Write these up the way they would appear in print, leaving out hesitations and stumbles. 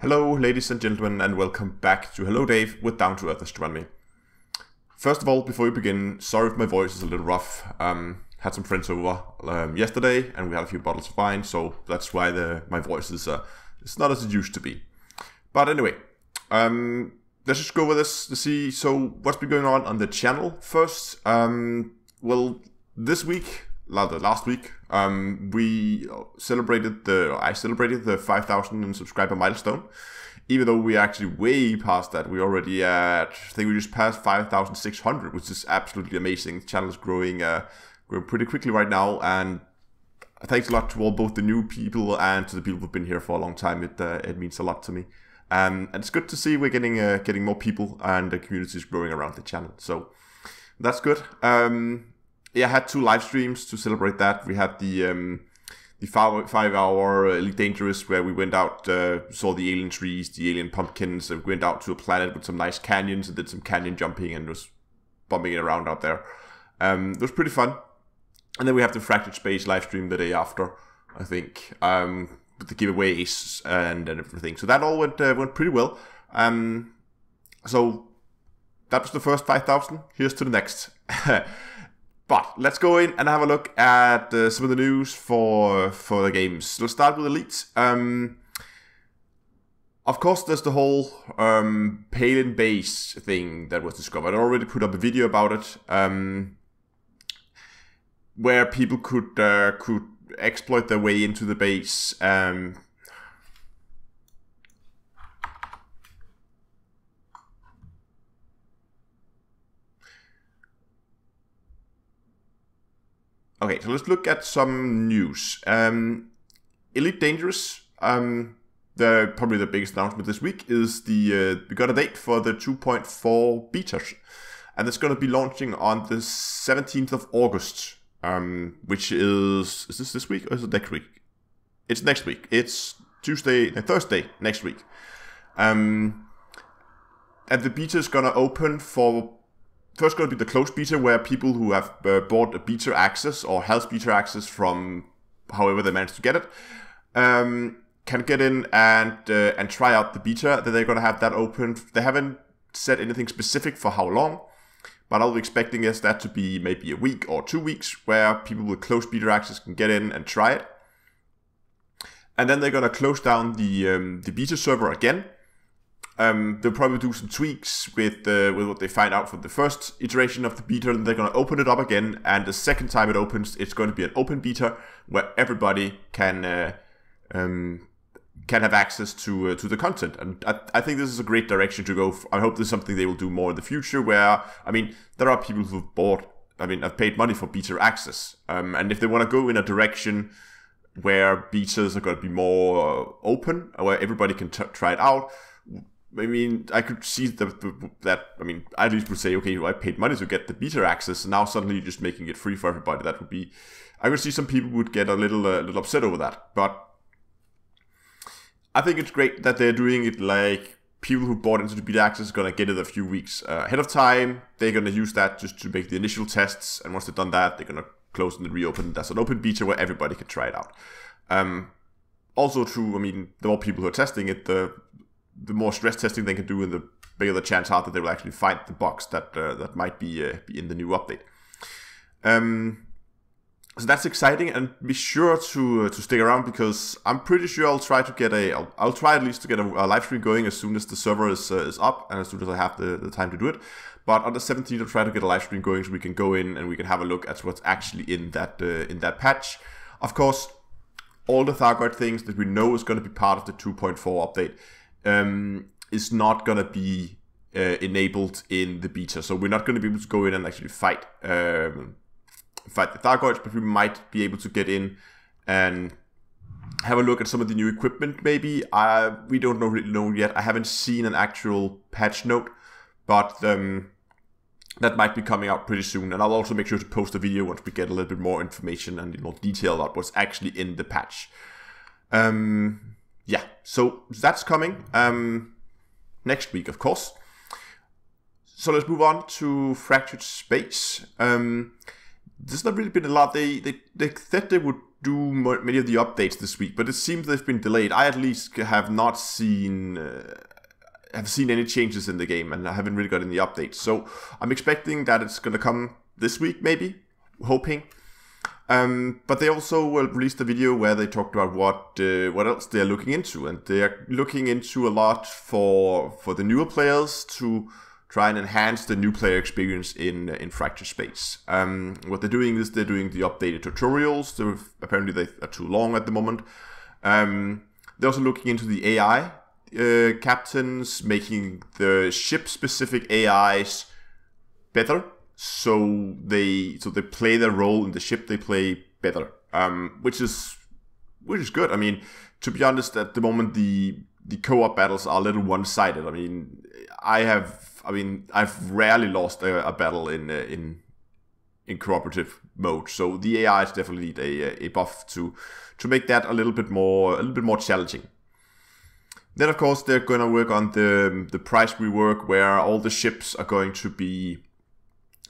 Hello ladies and gentlemen, and welcome back to Hello Dave with Down to Earth Astronomy. First of all, before we begin, sorry if my voice is a little rough. Had some friends over yesterday and we had a few bottles of wine, so that's why my voice is it's not as it used to be. But anyway, let's just go over this to see what's been going on the channel first. Well, this week, last week, I celebrated the 5,000 subscriber milestone. Even though we're actually way past that, we're already at, I think we just passed 5,600, which is absolutely amazing. The channel is growing pretty quickly right now, and thanks a lot to all both the new people and to the people who've been here for a long time. It means a lot to me, and it's good to see we're getting more people and the community is growing around the channel. So that's good. Yeah, I had 2 live streams to celebrate that. We had the 5-hour Elite Dangerous, where we went out, saw the alien trees, the alien pumpkins, and we went out to a planet with some nice canyons and did some canyon jumping and was bumping it around out there. It was pretty fun. And then we have the Fractured Space live stream the day after, I think, with the giveaways and everything. So that all went pretty well. So that was the first 5,000. Here's to the next. But let's go in and have a look at some of the news for the games. Let's start with Elite. Of course, there's the whole Palin base thing that was discovered. I already put up a video about it, where people could exploit their way into the base. Okay, so let's look at some news. Elite Dangerous, probably the biggest announcement this week is we got a date for the 2.4 betas, and it's going to be launching on the 17th of August, which is this week or is it next week? It's next week. It's Thursday next week. And the beta is going to open for. First going to be the closed beta, where people who have bought a beta access or health beta access from however they managed to get it, can get in and try out the beta. Then they're going to have that open. They haven't said anything specific for how long, but I'll be expecting that to be maybe a week or 2 weeks, where people with closed beta access can get in and try it. And then they're going to close down the beta server again. They'll probably do some tweaks with what they find out from the first iteration of the beta, and they're going to open it up again. And the second time it opens, it's going to be an open beta where everybody can have access to the content. And I think this is a great direction to go. I hope this is something they will do more in the future. Where there are people who've have paid money for beta access, and if they want to go in a direction where betas are going to be more open, where everybody can try it out. I could see that. I at least would say, okay, I paid money to get the beta access, and now suddenly you're just making it free for everybody. That would be, I would see some people would get a little upset over that. But I think it's great that they're doing it. Like, people who bought into the beta access are gonna get it a few weeks ahead of time. They're gonna use that just to make the initial tests, and once they've done that, they're gonna close and then reopen. That's an open beta where everybody can try it out. Also true. The more people who are testing it, the more stress testing they can do, and the bigger the chance are that they will actually find the bugs that might be in the new update. So that's exciting, and be sure to stick around, because I'm pretty sure I'll try at least to get a live stream going as soon as the server is up, and as soon as I have the time to do it. But on the 17th, I'll try to get a live stream going so we can go in and we can have a look at what's actually in that patch. Of course, all the Thargoid things that we know is going to be part of the 2.4 update is not going to be enabled in the beta. So we're not going to be able to go in and actually fight the Thargoids, but we might be able to get in and have a look at some of the new equipment maybe. We don't really know yet. I haven't seen an actual patch note, but that might be coming out pretty soon. And I'll also make sure to post a video once we get a little bit more information and more detail about what's actually in the patch. Yeah, so that's coming next week, of course. So let's move on to Fractured Space. there's not really been a lot. They said they would do many of the updates this week, but it seems they've been delayed. I at least have not seen any changes in the game, and I haven't really gotten the updates. So I'm expecting that it's going to come this week, maybe, hoping. But they also released a video where they talked about what else they're looking into, and they're looking into a lot for the newer players to try and enhance the new player experience in Fracture Space. What they're doing is they're doing the updated tutorials. Apparently they are too long at the moment. They're also looking into the AI captains, making the ship-specific AIs better, so they play their role in the ship they play better, which is good. I mean, to be honest, at the moment the co-op battles are a little one-sided. I mean, I've rarely lost a battle in cooperative mode, so the AIs definitely need a buff to make that a little bit more challenging. Then, of course, they're going to work on the price rework, where all the ships are going to be,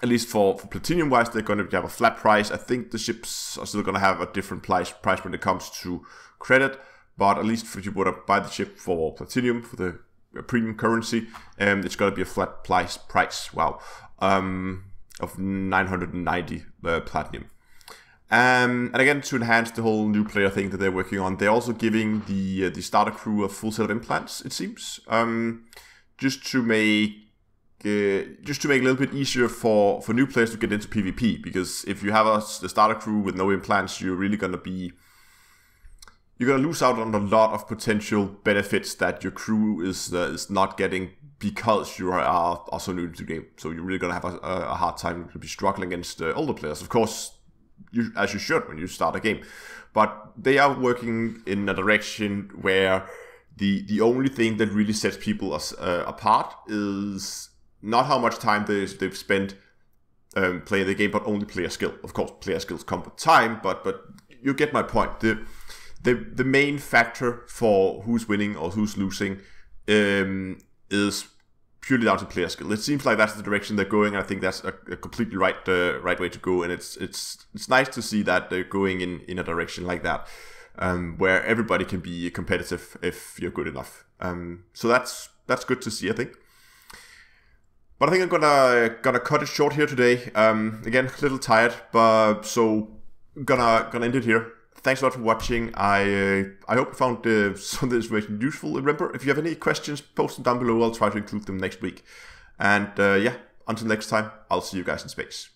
at least for Platinum-wise, they're going to have a flat price. I think the ships are still going to have a different price when it comes to credit, but at least if you want to buy the ship for Platinum, for the premium currency, it's going to be a flat price. Wow, of 990 Platinum. And again, to enhance the whole new player thing that they're working on, they're also giving the starter crew a full set of implants, it seems, just to make it a little bit easier for new players to get into PvP. Because if you have the starter crew with no implants, you're really gonna lose out on a lot of potential benefits that your crew is not getting because you are also new to the game. So you're really gonna have a hard time to be struggling against older players. Of course, as you should when you start a game, but they are working in a direction where the only thing that really sets people apart is not how much time they've spent playing the game, but only player skill. Of course, player skills come with time, but you get my point. The main factor for who's winning or who's losing is purely down to player skill. It seems like that's the direction they're going, and I think that's a completely right way to go. And it's nice to see that they're going in a direction like that, where everybody can be competitive if you're good enough. So that's good to see, I think. But I think I'm gonna cut it short here today. Again, a little tired, but so gonna end it here. Thanks a lot for watching. I hope you found some of the information useful. Remember, if you have any questions, post them down below. I'll try to include them next week. And yeah, until next time, I'll see you guys in space.